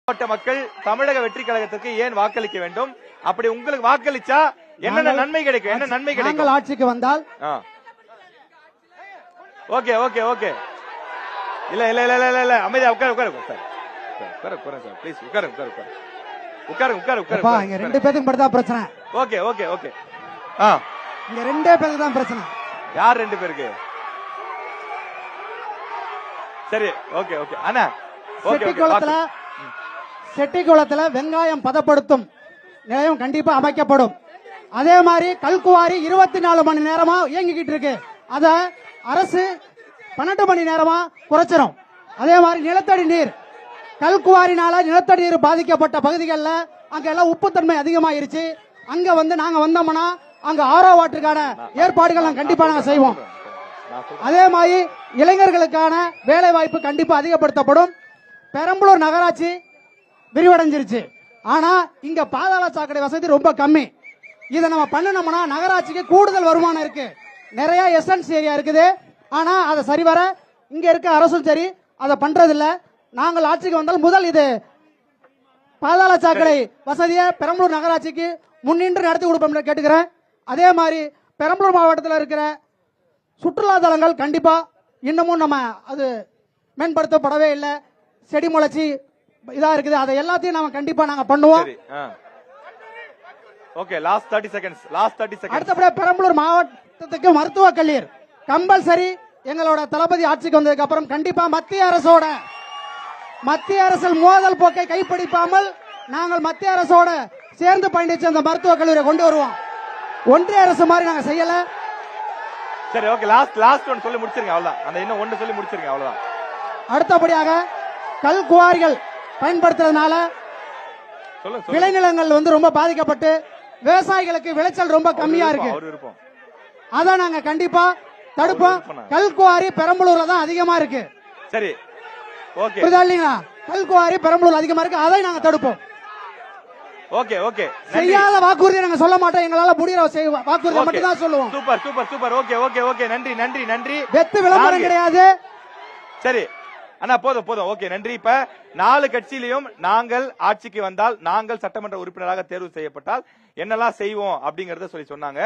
மக்கள் தமிழக வெற்றி கழகத்துக்கு ஏன் வாக்களிக்க வேண்டும்? அப்படி உங்களுக்கு வாக்களிச்சா என்ன நன்மை கிடைக்கும்? என்ன நன்மை கிடைக்கும்? ஆட்சிக்கு வந்தால் ஓகே ஓகே ஓகே இல்ல இல்ல இல்ல இல்ல இல்ல அமைதியா உட்காரு உட்காரு உட்காரு உட்காரு சார் ப்ளீஸ் உட்காரு உட்காரு உட்காரு உட்காரு உட்காரு உட்காரு இங்க ரெண்டு பேருக்கு மட்டும் தான் பிரச்சனை. ஓகே ஓகே ஓகே இங்க ரெண்டே பேருக்கு தான் பிரச்சனை. யார் ரெண்டு பேருக்கு? சரி ஓகே ஓகே அண்ணா செட்டிக்குளத்துல வெங்காயம் பதப்படுத்தும் நிலையம் கண்டிப்பா அமைக்கப்படும். அதே மாதிரி கல்குவாரி 24 மணி நேரமா இயங்கிக்கிட்டு இருக்கு. அத அரசு 12 மணி நேரமா குறைச்சிடும். அதே மாதிரி நிலத்தடி நீர் கல்குவாரினால நிலத்தடி நீர் பாதிக்கப்பட்ட பகுதிகளில் அங்க எல்லாம் உப்புத்தன்மை அதிகமாயிருச்சு. அங்க நாங்க வந்தோம்னா அங்க ஆரோ வாட்டருக்கான ஏற்பாடுகள் கண்டிப்பா நாங்க செய்வோம். அதே மாதிரி இளைஞர்களுக்கான வேலை வாய்ப்பு கண்டிப்பா அதிகப்படுத்தப்படும். பெரம்பலூர் நகராட்சி விரிவடைஞ்சிருச்சு. ஆனா இங்க பாதாள சாக்கடை வசதி ரொம்ப கம்மி. இதை நம்ம பண்ணணும்னா நகராட்சிக்கு கூடுதல் வருமானம் இருக்கு. நிறைய எசன்ஸ் ஏரியா இருக்குது. ஆனா அதை சரிவர இங்க இருக்க அரசும் சரி அதை பண்றது இல்ல. நாங்கள் ஆட்சிக்கு வந்தால் முதல் இது பாதாள சாக்கடை வசதியை பெரம்பலூர் நகராட்சிக்கு முன்னின்று நடத்தி கொடுப்போம் கேட்டுக்கிறேன். அதே மாதிரி பெரம்பலூர் மாவட்டத்தில் இருக்கிற சுற்றுலா தலங்கள் கண்டிப்பா இன்னமும் நம்ம அது மேம்படுத்தப்படவே இல்லை. செடி முளைச்சி இதா இருக்குது. அதை எல்லாத்தையும் நாம கண்டிப்பா நாங்க பண்ணுவோம். ஓகே லாஸ்ட் 30 செகண்ட்ஸ் அடுத்தபடியா பெரம்பலூர் மாவட்டத்துக்கு மருத்துவ கல்லூரி கம்பல்சரி எங்களோட தளபதி ஆட்சிக்கு வந்ததுக்கு அப்புறம் கண்டிப்பா மத்திய அரசில் மோதல் போக்கை கைப்பிடிப்பாமல் நாங்கள் மத்திய அரசோட சேர்ந்து பயணிச்சு அந்த மருத்துவ கல்லூரியை கொண்டு வருவோம். ஒன்றிய அரசு மாதிரி நாங்க செய்யல. சரி ஓகே லாஸ்ட் ஒன் சொல்லி முடிச்சிருங்க அவ்வளவுதான். அந்த இன்னும் ஒன்று சொல்லி முடிச்சிருங்க அவ்வளவுதான். அடுத்தபடியாக கல்குவாரிகள் பயன்படுத்துறதுனால விளைநிலங்கள் ரொம்ப பாதிக்கப்பட்டு விவசாயிகளுக்கு விளைச்சல் ரொம்ப கம்மியா இருக்கு. அதான் நாங்க கண்டிப்பா தடுப்போம். கல்குவாரி பெரம்பலூர்ல தான் அதிகமா இருக்கு. சரி ஓகே இல்லைங்களா? கல்குவாரி பெரம்பலூர் அதிகமா இருக்கு. அதை நாங்க தடுப்போம். ஓகே ஓகே செய்யாத வாக்குறுதியை நாங்க சொல்ல மாட்டோம். எங்களால முடிகிற வாக்குறுதியை மட்டும் தான் சொல்லுவோம். Super super super okay okay okay நன்றி நன்றி நன்றி. வெத்து விளம்பரம் கிடையாது. சரி அண்ணா போதும் போதும் ஓகே நன்றி. இப்ப 4 கட்சியிலையும் நாங்கள் ஆட்சிக்கு வந்தால் நாங்கள் சட்டமன்ற உறுப்பினராக தேர்வு செய்யப்பட்டால் என்னெல்லாம் செய்வோம் அப்படிங்கறத சொல்லி சொன்னாங்க.